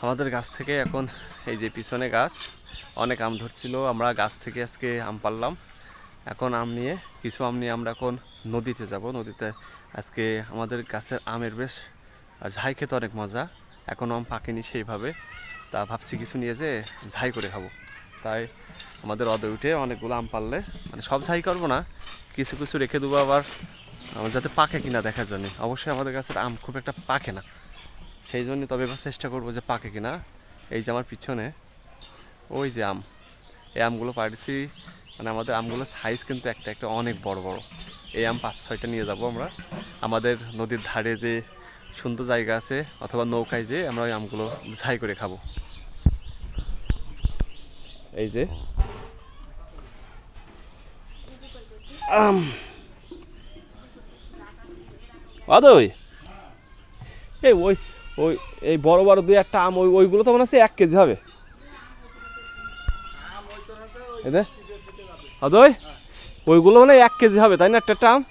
আমাদের গাছ থেকে এখন এই যে পিছনে গাছ অনেক আম ধরছিল, আমরা গাছ থেকে আজকে আম পারলাম। এখন আম নিয়ে আমরা এখন নদীতে যাব। নদীতে আজকে আমাদের গাছের আমের বেশ ঝাই খেতে অনেক মজা, এখনও আম পাকেনি সেইভাবে, তা ভাবছি কিছু নিয়ে যে ঝাই করে খাবো। তাই আমাদের রদে উঠে অনেকগুলো আম পারলে, মানে সব ঝাই করবো না, কিছু কিছু রেখে দেবো আবার যাতে পাকে কিনা দেখার জন্য। অবশ্যই আমাদের গাছের আম খুব একটা পাকে না, সেই জন্য তবে এবার চেষ্টা করবো যে পাকে কিনা। এই যে আমার পিছনে ওই যে আম, এই আমগুলো পাড়ছি, মানে আমাদের আমগুলোর সাইজ কিন্তু একটা একটা অনেক বড় বড়। এই আম 5-6টা নিয়ে যাব আমরা আমাদের নদীর ধারে যে সুন্দর জায়গা আছে, অথবা নৌকায় যে আমরা ওই আমগুলো ঝাই করে খাবো। এই যে আম অদই, এই ওই ওই এই বড় বড় দুই একটা আম, ওইগুলো তো মনে হচ্ছে 1 কেজি হবে। অদই ওইগুলো মানে 1 কেজি হবে, তাই না? একটা আম,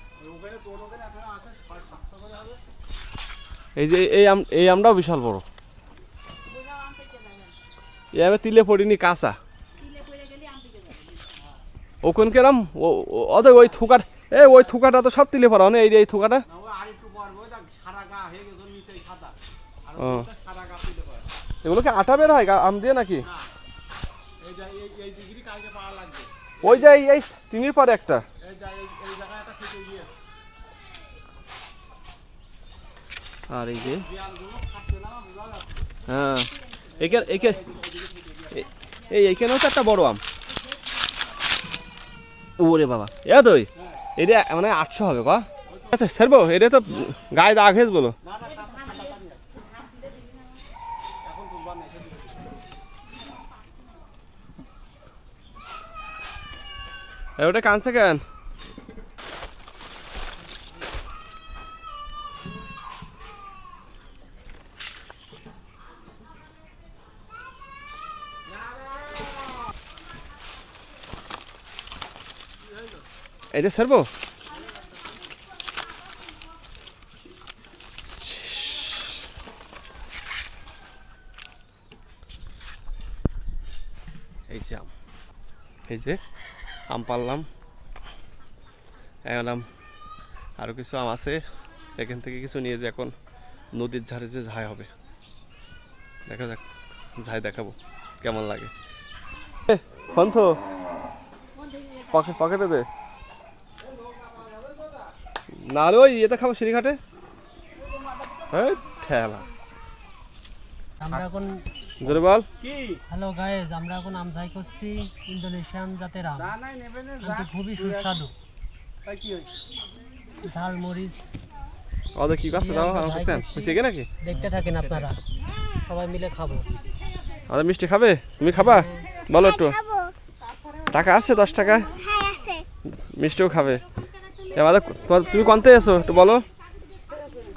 এই যে এই আমটাও বিশাল বড়। এই আমে তিলে পড়িনি, কাঁচা। ওখান কেরাম অদে ওই থুকার, ওই থুকাটা তো সব তিলে পড়া, এই থুকাটা। এগুলো কি আটা বের হয় আম দিয়ে নাকি? ওই যে এই টিনির পরে একটা, আর এই যে হ্যাঁ এইখানেও তো একটা বড় আম। ওরে বাবা, তো এটা মানে 800 হবে কা। আচ্ছা স্যারবো, এটা তো গায়ে দাগ হয়েছে বলো। ওটা কানছে কেন? এটা স্যারবো, এই যে আম, এই যে আম পারলাম। এখন আরও কিছু আম আছে, এখান থেকে কিছু নিয়ে যে এখন নদীর ধারে যে ঝাই হবে, দেখা যাক, ঝাই দেখাবো কেমন লাগে। ফন্ত পকেটে দে না, ওই এটা খাবো সিঁড়িঘাটে। হ্যাঁ ঠেলা, আমরা এখন জোরে বল। হ্যালো গাইস, আমরা এখন আম ঝাই করছি, ইন্দোনেশিয়ান জাতের আম। আমটি খুবই সুস্বাদু, ঝাল মরিচ। ওদের কি কাছে দাও আমাকে মিষ্টি কে নাকি? দেখতে থাকেন আপনারা, সবাই মিলে খাবো। আমাদের মিষ্টি খাবে? তুমি খাবা? বলো একটু। টাকা আছে 10 টাকা? হ্যাঁ আছে। মিষ্টিও খাবে? আমাদের তুমি কোনতে এসো একটু বলো।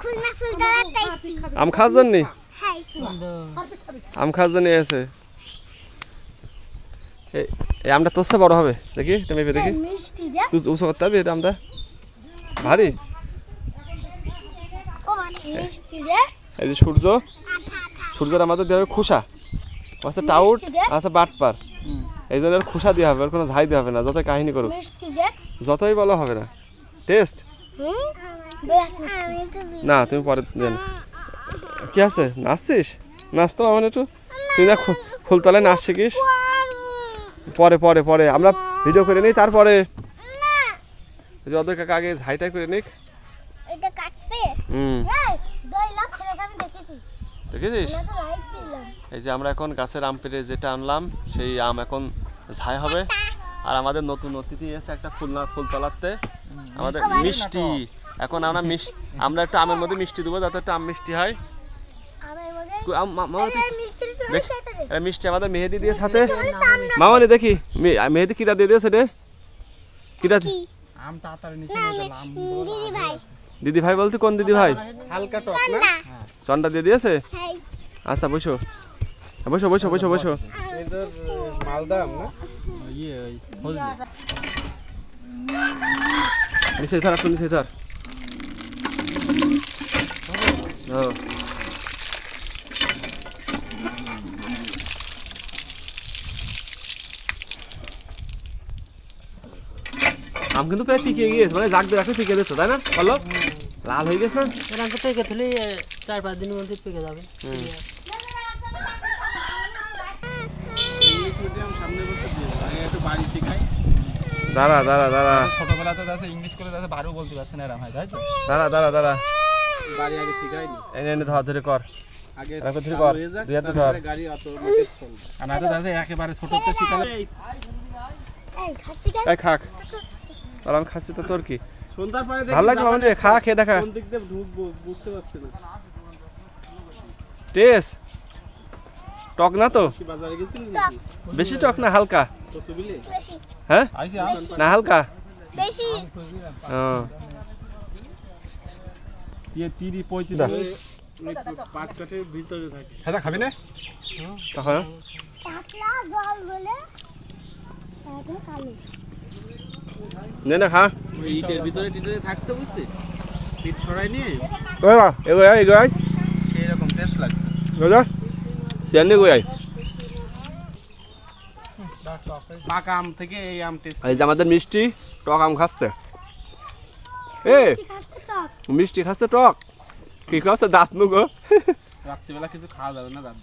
খুলনা ফুলতলাতে আইছি। আম খাওয়ার জন্য? হ্যাঁ। আম খাওয়ার জন্য এসে। এই আমটা তোর চেয়ে বড় হবে, দেখি তুমি দেখি। মিষ্টি যা। তুই উঁচু করতে পারবি? এটা আমটা ভারী। ও মিষ্টি যা। এই যে সূর্যের আমাদের দেওয়া খোসা আছে, টাউট আছে, বাটপার, এই জন্য খোসা দিয়ে হবে, আর কোনো ঝাই দিয়ে হবে না, যতই কাহিনী করুক, যতই বলো হবে না। টেস্ট না, তুমি পরে জানো কি আছে। নাচছিস? নাচতো আমার একটু, তুই না ফুলতলায় নাচ শিখিস। পরে পরে পরে আমরা ভিডিও করে নিই, তারপরে যত কাকা আগে ঝাইটাই করে নিক। এটা কাটবে? দেখেছিস? এই যে আমরা এখন গাছের আম পেড়ে যেটা আনলাম, সেই আম এখন ঝাই হবে। আর আমাদের নতুন অতিথি এসে একটা ফুলতলাতে, আমাদের মিষ্টি। এখন আমরা একটু আমের মধ্যে মিষ্টি দেবো, যাতে একটু আম মিষ্টি হয়। মিষ্টি আমাদের মেহেদি দিয়ে সাথে। মামানি দেখি মেহেদি কিরা দিয়ে দিয়েছে রে, কিরা? দিদি ভাই বলতে কোন দিদি ভাই? হালকা টক না, চন্ডা দিয়ে দিয়েছে। আচ্ছা বসো বসো বসো বসো বসো। মালদা আম না, নিচে ধর, আপনি নিচে ধর। আম কিন্তু প্রায় পিকে গিয়েছে, মানে জাগ দিয়ে রাখলে পিকে দিচ্ছ তাই না বলো? লাল হয়ে গেছে না? এরকম তো পেকে তুলি 4-5 দিনের মধ্যে পেকে যাবে। ইংলিশ মিডিয়াম সামনে বছর দিয়ে দেবো। আমি একটু বাড়ি শিখাই। দাঁড়া দাঁড়া দাঁড়া ছোটবেলাতে যাচ্ছে ইংলিশ করে যাচ্ছে বাড়িও বলতে পারছে না এরম হয়, তাই তো? দাঁড়া দাঁড়া দাঁড়া বাড়ি আগে শিখাইনি। এনে এনে ধর ধরে কর। আগে এরকম ধরে চালু কর, হয়ে যাক, দুই হাতে তারপরে ধর। গাড়ি অটোমেটিক চলবে। আর না তো যাচ্ছে একেবারে ছোটতে শিখালে এই খাচ্ছি কেন? এই খাক, তাহলে আমি খাচ্ছি তো তোর কি সন্ধ্যার পরে ভালো লাগছে মামনি? খা, খেয়ে দেখা। কোন দিক দিয়ে ঢুকবো বুঝতে পারছি না। টেস্ট টক না তো? কি বাজারে গেছিলি নাকি? বেশি টক না হালকা? কচু বিলে? বেশি হ্যাঁ আইছি না হালকা? বেশি ও, ইয়ে 30-35 পাট কাঠের ভিতরে থাকে। হ্যাঁ খাবি না? তখন পাতলা জল বলে তারপরে কালো নে না খা। ওই ইটের ভিতরে টিটরে থাকতে বুঝছিস? ইট ছড়াই নিয়ে ওই এগোয় এগোয় সেই রকম টেস্ট লাগছে। দাদা সিয়ানি এগোয়। পাকা আম থেকে এই আম টেস্ট। এই যে আমাদের মিষ্টি টক আম খাচ্ছে। এ কি খাচ্ছে তো মিষ্টি খাচ্ছে টক কি খাচ্ছে দাঁত মুগো। রাত্রিবেলা কিছু খাওয়া যাবে না রাত